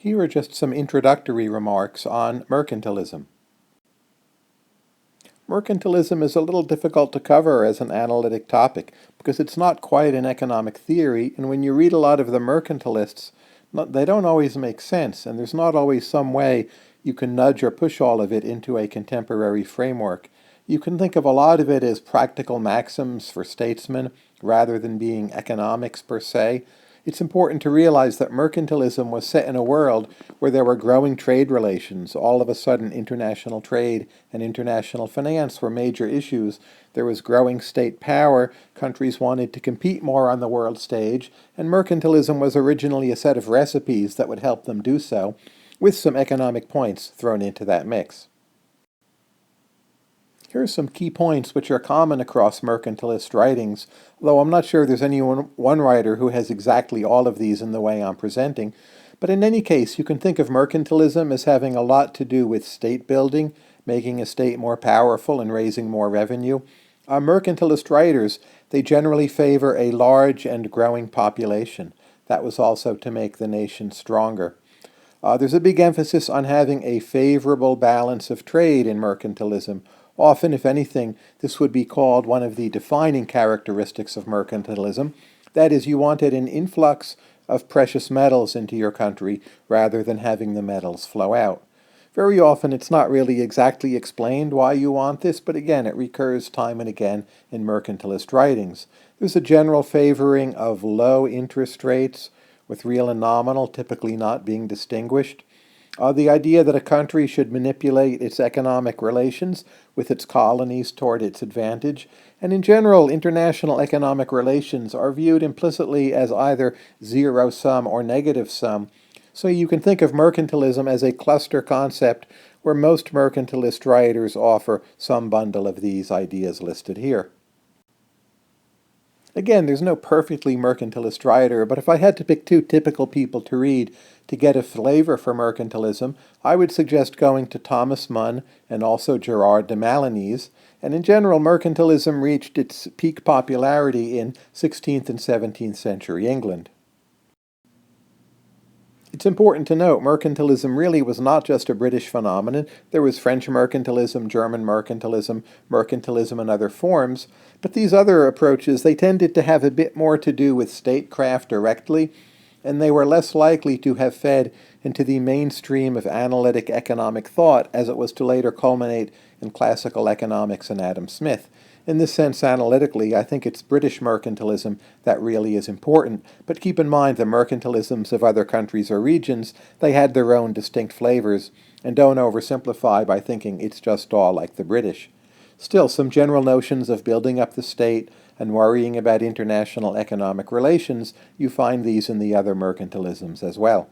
Here are just some introductory remarks on mercantilism. Mercantilism is a little difficult to cover as an analytic topic because it's not quite an economic theory, and when you read a lot of the mercantilists, they don't always make sense, and there's not always some way you can nudge or push all of it into a contemporary framework. You can think of a lot of it as practical maxims for statesmen rather than being economics per se. It's important to realize that mercantilism was set in a world where there were growing trade relations. All of a sudden, international trade and international finance were major issues. There was growing state power. Countries wanted to compete more on the world stage, and mercantilism was originally a set of recipes that would help them do so, with some economic points thrown into that mix. Here are some key points which are common across mercantilist writings, though I'm not sure there's any one writer who has exactly all of these in the way I'm presenting. But in any case, you can think of mercantilism as having a lot to do with state building, making a state more powerful and raising more revenue. Mercantilist writers, they generally favor a large and growing population. That was also to make the nation stronger. There's a big emphasis on having a favorable balance of trade in mercantilism. Often, if anything, this would be called one of the defining characteristics of mercantilism. That is, you wanted an influx of precious metals into your country rather than having the metals flow out. Very often, it's not really exactly explained why you want this, but again, it recurs time and again in mercantilist writings. There's a general favoring of low interest rates, with real and nominal typically not being distinguished. The idea that a country should manipulate its economic relations with its colonies toward its advantage, and in general, international economic relations are viewed implicitly as either zero-sum or negative-sum. So you can think of mercantilism as a cluster concept where most mercantilist writers offer some bundle of these ideas listed here. Again, there's no perfectly mercantilist writer, but if I had to pick two typical people to read to get a flavor for mercantilism, I would suggest going to Thomas Munn and also Gerard de Malagny's. And in general, mercantilism reached its peak popularity in 16th and 17th century England. It's important to note mercantilism really was not just a British phenomenon. There was French mercantilism, German mercantilism, mercantilism in other forms, but these other approaches, they tended to have a bit more to do with statecraft directly, and they were less likely to have fed into the mainstream of analytic economic thought as it was to later culminate in classical economics and Adam Smith. In this sense, analytically, I think it's British mercantilism that really is important, but keep in mind the mercantilisms of other countries or regions, they had their own distinct flavors, and don't oversimplify by thinking it's just all like the British. Still, some general notions of building up the state and worrying about international economic relations, you find these in the other mercantilisms as well.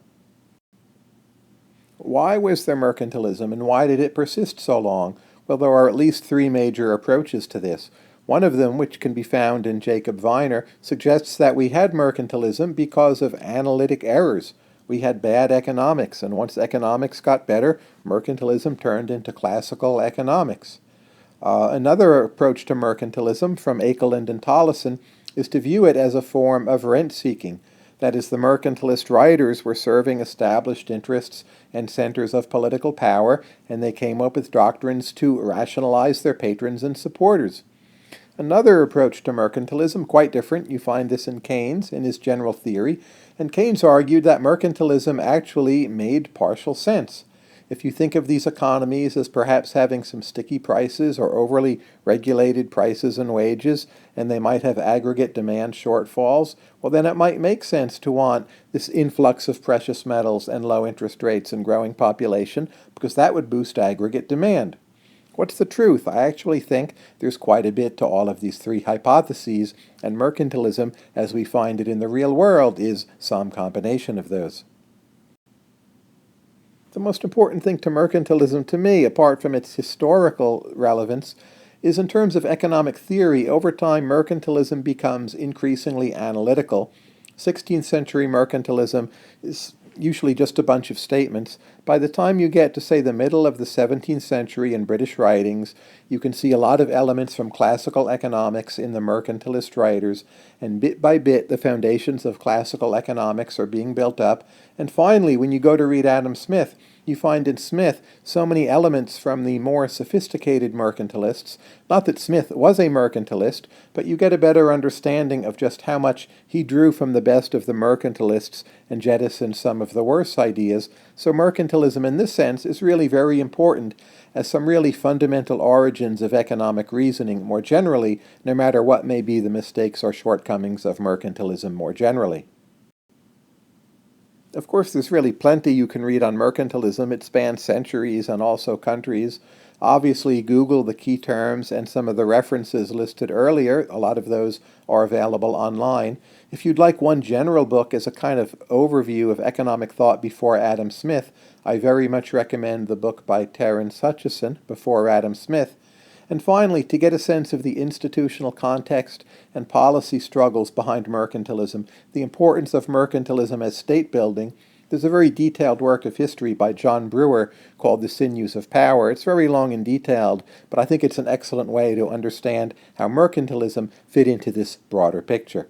Why was there mercantilism, and why did it persist so long? Well, there are at least three major approaches to this. One of them, which can be found in Jacob Viner, suggests that we had mercantilism because of analytic errors. We had bad economics, and once economics got better, mercantilism turned into classical economics. Another approach to mercantilism from Ekelund and Tollison is to view it as a form of rent-seeking. That is, the mercantilist writers were serving established interests and centers of political power, and they came up with doctrines to rationalize their patrons and supporters. Another approach to mercantilism, quite different, you find this in Keynes in his general theory, and Keynes argued that mercantilism actually made partial sense. If you think of these economies as perhaps having some sticky prices or overly regulated prices and wages, and they might have aggregate demand shortfalls, well then it might make sense to want this influx of precious metals and low interest rates and growing population, because that would boost aggregate demand. What's the truth? I actually think there's quite a bit to all of these three hypotheses, and mercantilism, as we find it in the real world, is some combination of those. The most important thing to mercantilism to me, apart from its historical relevance, is in terms of economic theory. Over time, mercantilism becomes increasingly analytical. 16th century mercantilism is usually just a bunch of statements. By the time you get to, say, the middle of the 17th century in British writings, you can see a lot of elements from classical economics in the mercantilist writers, and bit by bit the foundations of classical economics are being built up. And finally, when you go to read Adam Smith, you find in Smith so many elements from the more sophisticated mercantilists. Not that Smith was a mercantilist, but you get a better understanding of just how much he drew from the best of the mercantilists and jettisoned some of the worse ideas. So mercantilism in this sense is really very important as some really fundamental origins of economic reasoning more generally, no matter what may be the mistakes or shortcomings of mercantilism more generally. Of course, there's really plenty you can read on mercantilism. It spans centuries and also countries. Obviously, Google the key terms and some of the references listed earlier. A lot of those are available online. If you'd like one general book as a kind of overview of economic thought before Adam Smith, I very much recommend the book by Terence Hutchison, Before Adam Smith. And finally, to get a sense of the institutional context and policy struggles behind mercantilism, the importance of mercantilism as state building, there's a very detailed work of history by John Brewer called The Sinews of Power. It's very long and detailed, but I think it's an excellent way to understand how mercantilism fit into this broader picture.